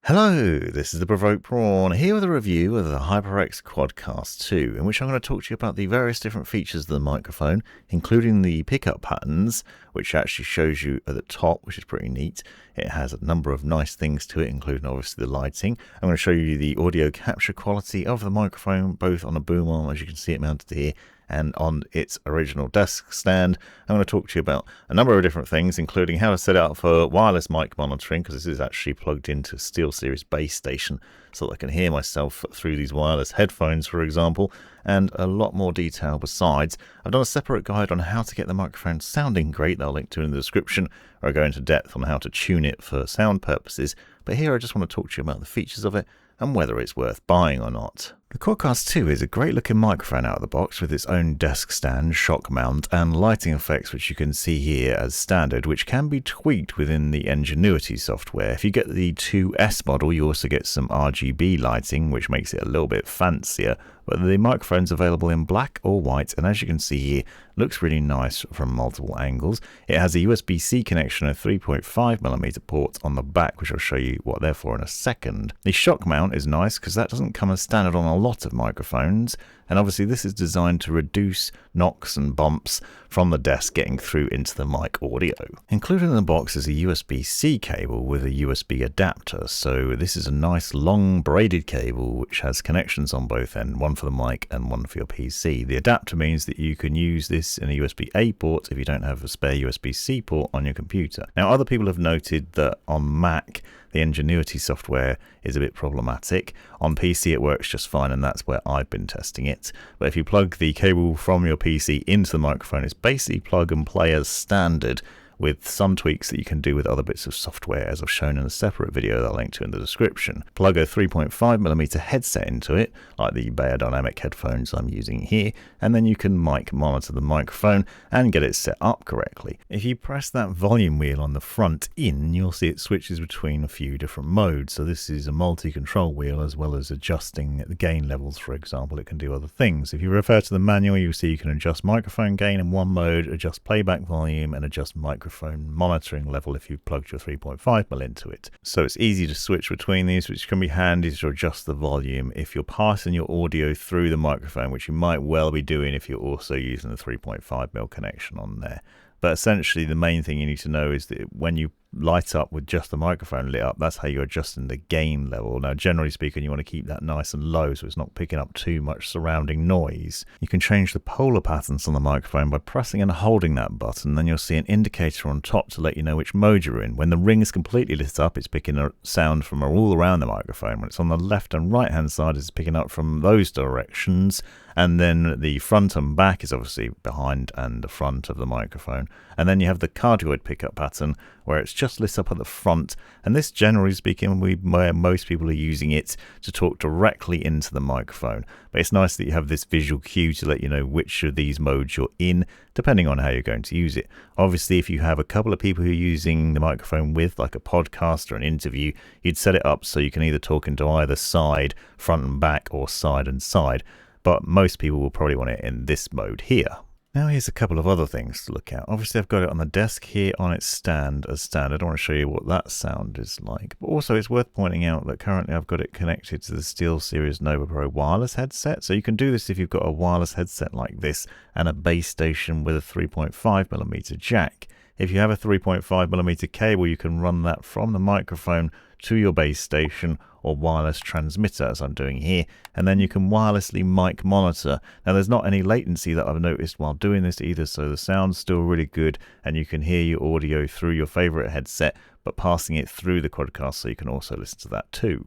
Hello, this is the Provoked Prawn here with a review of the HyperX Quadcast 2, in which I'm going to talk to you about the various different features of the microphone, including the pickup patterns, which actually shows you at the top, which is pretty neat. It has a number of nice things to it, including obviously the lighting. I'm going to show you the audio capture quality of the microphone, both on a boom arm, as you can see it mounted here, and on its original desk stand. I'm going to talk to you about a number of different things, including how to set it up for wireless mic monitoring, because this is actually plugged into a SteelSeries base station, so that I can hear myself through these wireless headphones, for example, and a lot more detail besides. I've done a separate guide on how to get the microphone sounding great that I'll link to in the description, where I go into depth on how to tune it for sound purposes, but here I just want to talk to you about the features of it and whether it's worth buying or not. The Quadcast 2 is a great looking microphone out of the box with its own desk stand, shock mount and lighting effects, which you can see here as standard, which can be tweaked within the Ngenuity software. If you get the 2S model, you also get some RGB lighting, which makes it a little bit fancier, but the microphone's available in black or white, and as you can see here, looks really nice from multiple angles. It has a USB-C connection and a 3.5mm port on the back, which I'll show you what they're for in a second. The shock mount is nice because that doesn't come as standard on a lot of microphones, and obviously this is designed to reduce knocks and bumps from the desk getting through into the mic audio. Included in the box is a USB-C cable with a USB adapter, so this is a nice long braided cable which has connections on both ends, one for the mic and one for your PC. The adapter means that you can use this in a USB-A port if you don't have a spare USB-C port on your computer. Now, other people have noted that on Mac the Ngenuity software is a bit problematic. On PC it works just fine, and that's where I've been testing it. But if you plug the cable from your PC into the microphone, it's basically plug and play as standard, with some tweaks that you can do with other bits of software, as I've shown in a separate video that I'll link to in the description. Plug a 3.5mm headset into it, like the Beyerdynamic headphones I'm using here, and then you can mic monitor the microphone and get it set up correctly. If you press that volume wheel on the front in, you'll see it switches between a few different modes. So this is a multi-control wheel, as well as adjusting the gain levels, for example. It can do other things. If you refer to the manual, you'll see you can adjust microphone gain in one mode, adjust playback volume, and adjust microphone monitoring level if you've plugged your 3.5mm into it. So it's easy to switch between these, which can be handy to adjust the volume if you're passing your audio through the microphone, which you might well be doing if you're also using the 3.5mm connection on there. But essentially the main thing you need to know is that when you light up with just the microphone lit up, that's how you're adjusting the gain level. Now, generally speaking, you want to keep that nice and low so it's not picking up too much surrounding noise. You can change the polar patterns on the microphone by pressing and holding that button. Then you'll see an indicator on top to let you know which mode you're in. When the ring is completely lit up, it's picking a sound from all around the microphone. When it's on the left and right hand side, it's picking up from those directions. And then the front and back is obviously behind and the front of the microphone. And then you have the cardioid pickup pattern, where it's just lit up at the front, and this, generally speaking, where most people are using it to talk directly into the microphone. But it's nice that you have this visual cue to let you know which of these modes you're in, depending on how you're going to use it. Obviously, if you have a couple of people who are using the microphone with, like a podcast or an interview, you'd set it up so you can either talk into either side, front and back, or side and side. But most people will probably want it in this mode here. Now here's a couple of other things to look at. Obviously I've got it on the desk here on its stand as standard. I want to show you what that sound is like. But also it's worth pointing out that currently I've got it connected to the SteelSeries Nova Pro wireless headset. So you can do this if you've got a wireless headset like this and a base station with a 3.5mm jack. If you have a 3.5mm cable, you can run that from the microphone to your base station or wireless transmitter, as I'm doing here, and then you can wirelessly mic monitor. Now there's not any latency that I've noticed while doing this either, so the sound's still really good and you can hear your audio through your favorite headset, but passing it through the Quadcast, so you can also listen to that too.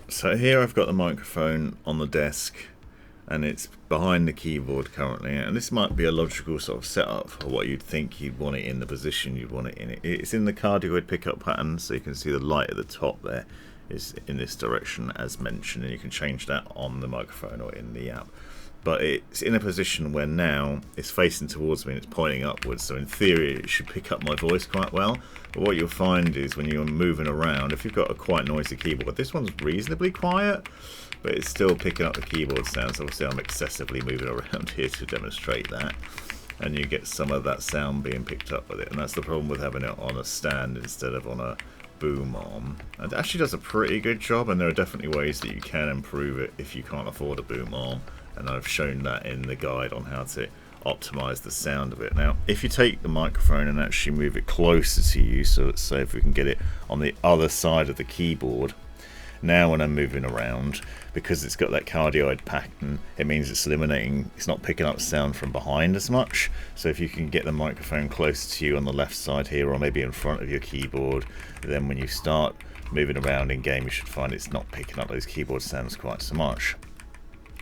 So here I've got the microphone on the desk, and it's behind the keyboard currently, and this might be a logical sort of setup for what you'd think you'd want it in, the position you'd want it in. It's in the cardioid pickup pattern, so you can see the light at the top there is in this direction as mentioned, and you can change that on the microphone or in the app. But it's in a position where now it's facing towards me and it's pointing upwards, so in theory it should pick up my voice quite well. But what you'll find is when you're moving around, if you've got a quite noisy keyboard, this one's reasonably quiet, but it's still picking up the keyboard sounds. Obviously I'm excessively moving around here to demonstrate that, and you get some of that sound being picked up with it. And that's the problem with having it on a stand instead of on a boom arm. It actually does a pretty good job, and there are definitely ways that you can improve it if you can't afford a boom arm, and I've shown that in the guide on how to optimize the sound of it. Now, if you take the microphone and actually move it closer to you, so let's say if we can get it on the other side of the keyboard, now when I'm moving around, because it's got that cardioid pattern, it means it's not picking up sound from behind as much. So if you can get the microphone closer to you on the left side here, or maybe in front of your keyboard, then when you start moving around in game, you should find it's not picking up those keyboard sounds quite so much.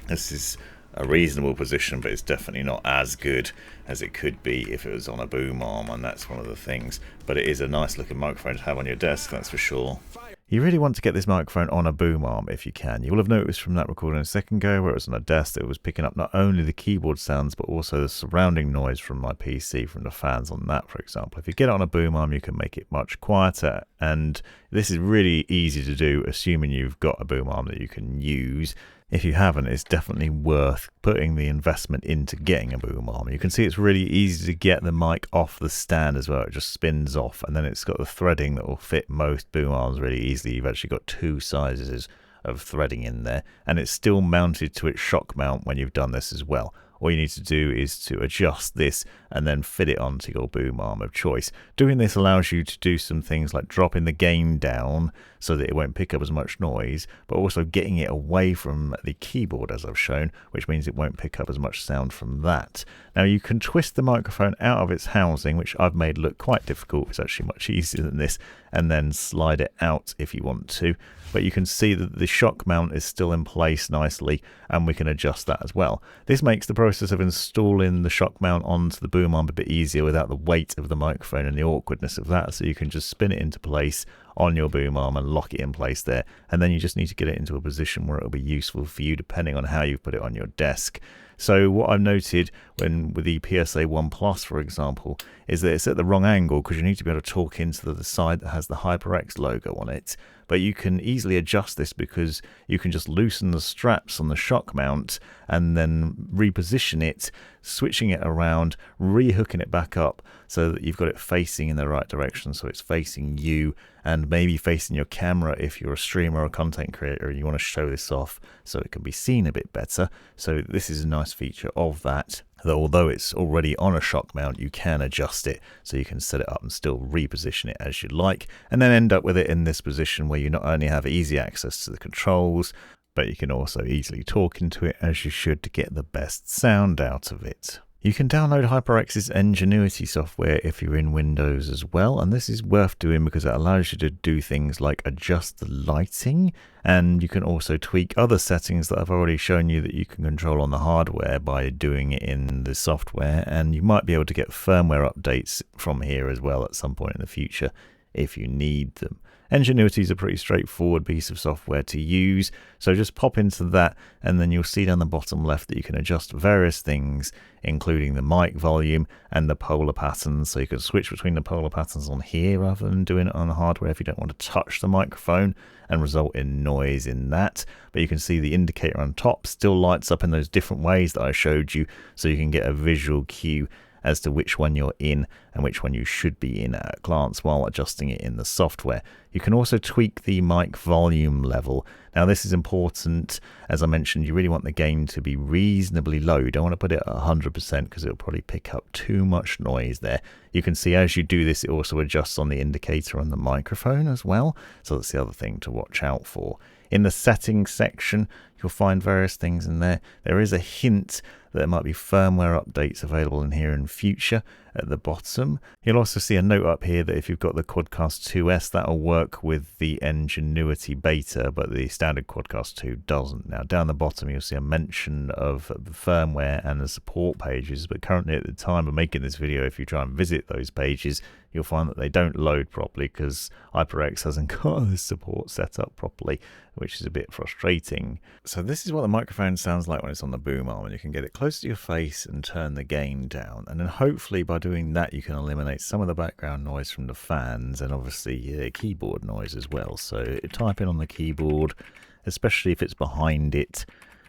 This is a reasonable position, but it's definitely not as good as it could be if it was on a boom arm, and that's one of the things. But it is a nice looking microphone to have on your desk, that's for sure. You really want to get this microphone on a boom arm if you can. You will have noticed from that recording a second ago where it was on a desk that it was picking up not only the keyboard sounds but also the surrounding noise from my PC, from the fans on that, for example. If you get it on a boom arm, you can make it much quieter, and this is really easy to do assuming you've got a boom arm that you can use. If you haven't, it's definitely worth putting the investment into getting a boom arm. You can see it's really easy to get the mic off the stand as well. It just spins off, and then it's got the threading that will fit most boom arms really easily. You've actually got two sizes of threading in there, and it's still mounted to its shock mount when you've done this as well. All you need to do is to adjust this and then fit it onto your boom arm of choice. Doing this allows you to do some things like dropping the gain down so that it won't pick up as much noise, but also getting it away from the keyboard as I've shown, which means it won't pick up as much sound from that. Now you can twist the microphone out of its housing, which I've made look quite difficult. It's actually much easier than this, and then slide it out if you want to. But you can see that the shock mount is still in place nicely, and we can adjust that as well. This makes the process of installing the shock mount onto the boom arm a bit easier without the weight of the microphone and the awkwardness of that. So you can just spin it into place on your boom arm and lock it in place there, and then you just need to get it into a position where it'll be useful for you depending on how you put it on your desk. So what I've noted with the PSA1 Plus, for example, is that it's at the wrong angle because you need to be able to talk into the side that has the HyperX logo on it. But you can easily adjust this because you can just loosen the straps on the shock mount and then reposition it, switching it around, rehooking it back up so that you've got it facing in the right direction, so it's facing you and maybe facing your camera if you're a streamer or a content creator and you want to show this off so it can be seen a bit better. So this is a nice feature of that. Though although it's already on a shock mount, you can adjust it so you can set it up and still reposition it as you like, and then end up with it in this position where you not only have easy access to the controls, but you can also easily talk into it as you should to get the best sound out of it. You can download HyperX's Ngenuity software if you're in Windows as well, and this is worth doing because it allows you to do things like adjust the lighting, and you can also tweak other settings that I've already shown you that you can control on the hardware by doing it in the software, and you might be able to get firmware updates from here as well at some point in the future if you need them. Ngenuity is a pretty straightforward piece of software to use, so just pop into that and then you'll see down the bottom left that you can adjust various things, including the mic volume and the polar patterns. So you can switch between the polar patterns on here rather than doing it on the hardware if you don't want to touch the microphone and result in noise in that. But you can see the indicator on top still lights up in those different ways that I showed you, so you can get a visual cue as to which one you're in and which one you should be in at a glance while adjusting it in the software. You can also tweak the mic volume level. Now this is important. As I mentioned, you really want the gain to be reasonably low. You don't want to put it at 100% because it'll probably pick up too much noise there. You can see as you do this, it also adjusts on the indicator on the microphone as well. So that's the other thing to watch out for. In the settings section, you'll find various things in there. There is a hint that there might be firmware updates available in here in future at the bottom. You'll also see a note up here that if you've got the Quadcast 2S, that'll work with the Ngenuity beta, but the standard Quadcast 2 doesn't. Now down the bottom you'll see a mention of the firmware and the support pages, but currently at the time of making this video, if you try and visit those pages, you'll find that they don't load properly because HyperX hasn't got the support set up properly, which is a bit frustrating. So this is what the microphone sounds like when it's on the boom arm, and you can get it close to your face and turn the gain down, and then hopefully by doing that you can eliminate some of the background noise from the fans and obviously keyboard noise as well. So typing on the keyboard, especially if it's behind it,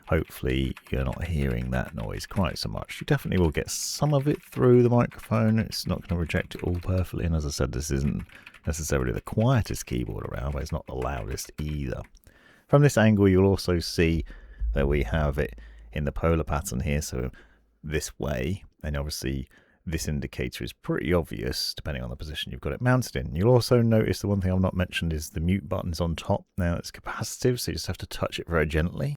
hopefully you're not hearing that noise quite so much. You definitely will get some of it through the microphone. It's not going to reject it all perfectly, and as I said, this isn't necessarily the quietest keyboard around, but it's not the loudest either. From this angle, you'll also see that we have it in the polar pattern here, so this way, and obviously this indicator is pretty obvious depending on the position you've got it mounted in. You'll also notice the one thing I've not mentioned is the mute button's on top. Now it's capacitive, so you just have to touch it very gently.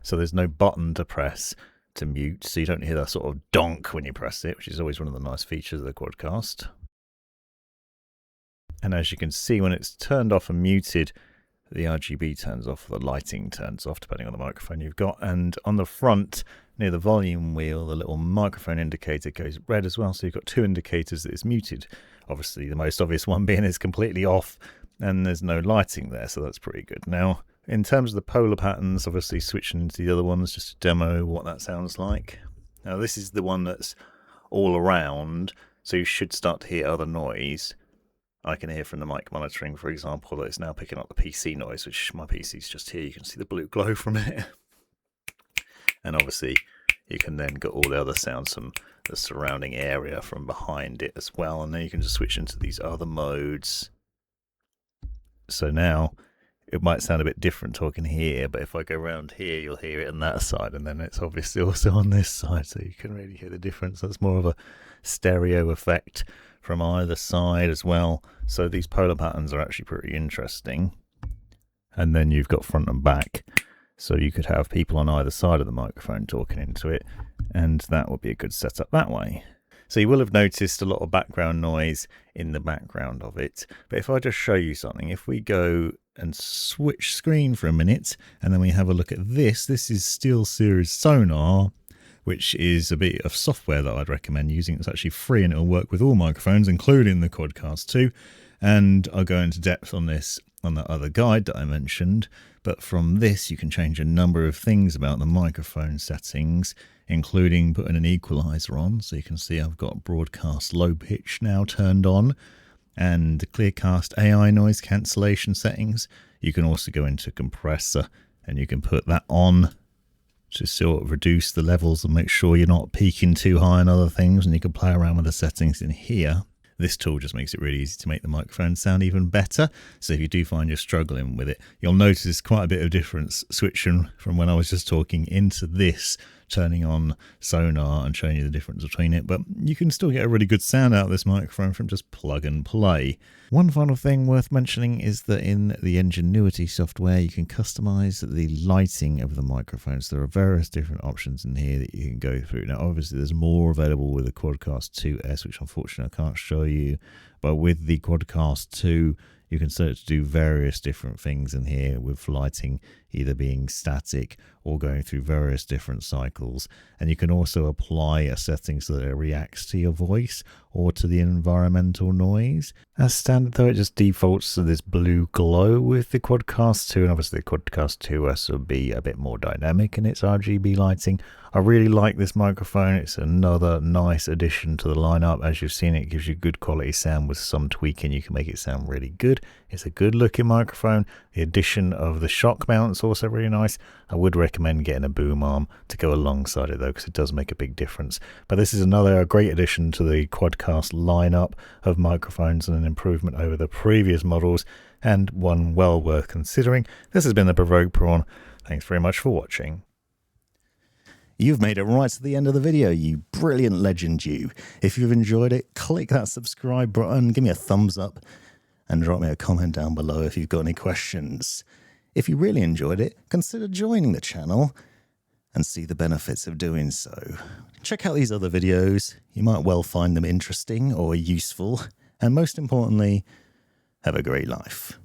So there's no button to press to mute, so you don't hear that sort of donk when you press it, which is always one of the nice features of the Quadcast. And as you can see, when it's turned off and muted, the RGB turns off, the lighting turns off, depending on the microphone you've got. And on the front, near the volume wheel, the little microphone indicator goes red as well. So you've got two indicators that it's muted. Obviously, the most obvious one being it's completely off and there's no lighting there. So that's pretty good. Now, in terms of the polar patterns, obviously switching into the other ones just to demo what that sounds like. Now, this is the one that's all around. So you should start to hear other noise. I can hear from the mic monitoring, for example, that it's now picking up the PC noise, which my PC's just here. You can see the blue glow from it. And obviously, you can then get all the other sounds from the surrounding area from behind it as well. And then you can just switch into these other modes. So now, it might sound a bit different talking here, but if I go around here, you'll hear it on that side. And then it's obviously also on this side, so you can really hear the difference. That's more of a stereo effect from either side as well. So these polar patterns are actually pretty interesting. And then you've got front and back. So you could have people on either side of the microphone talking into it, and that would be a good setup that way. So you will have noticed a lot of background noise in the background of it. But if I just show you something, if we go and switch screen for a minute, and then we have a look at this. This is SteelSeries Sonar, which is a bit of software that I'd recommend using. It's actually free and it'll work with all microphones, including the Quadcast 2. And I'll go into depth on this on the other guide that I mentioned. But from this, you can change a number of things about the microphone settings, including putting an equalizer on. So you can see I've got broadcast low pitch now turned on, and the Clearcast AI noise cancellation settings. You can also go into compressor and you can put that on to sort of reduce the levels and make sure you're not peaking too high on other things, and you can play around with the settings in here. This tool just makes it really easy to make the microphone sound even better. So if you do find you're struggling with it, you'll notice quite a bit of difference switching from when I was just talking into this, turning on Sonar and showing you the difference between it. But you can still get a really good sound out of this microphone from just plug and play. One final thing worth mentioning is that in the Ngenuity software, you can customize the lighting of the microphones. There are various different options in here that you can go through. Now, obviously, there's more available with the Quadcast 2S, which unfortunately I can't show you. But with the Quadcast 2, you can start to do various different things in here with lighting either being static or going through various different cycles. And you can also apply a setting so that it reacts to your voice or to the environmental noise. As standard though, it just defaults to this blue glow with the Quadcast 2, and obviously the Quadcast 2S will be a bit more dynamic in its RGB lighting. I really like this microphone. It's another nice addition to the lineup. As you've seen, it gives you good quality sound. With some tweaking, you can make it sound really good. It's a good looking microphone. The addition of the shock mount's also really nice. I would recommend getting a boom arm to go alongside it though, because it does make a big difference. But this is another great addition to the Quadcast lineup of microphones and an improvement over the previous models, and one well worth considering. This has been the Provoked Prawn. Thanks very much for watching. You've made it right to the end of the video, you brilliant legend you. If you've enjoyed it, click that subscribe button, give me a thumbs up, and drop me a comment down below if you've got any questions. If you really enjoyed it, consider joining the channel and see the benefits of doing so. Check out these other videos. You might well find them interesting or useful. And most importantly, have a great life.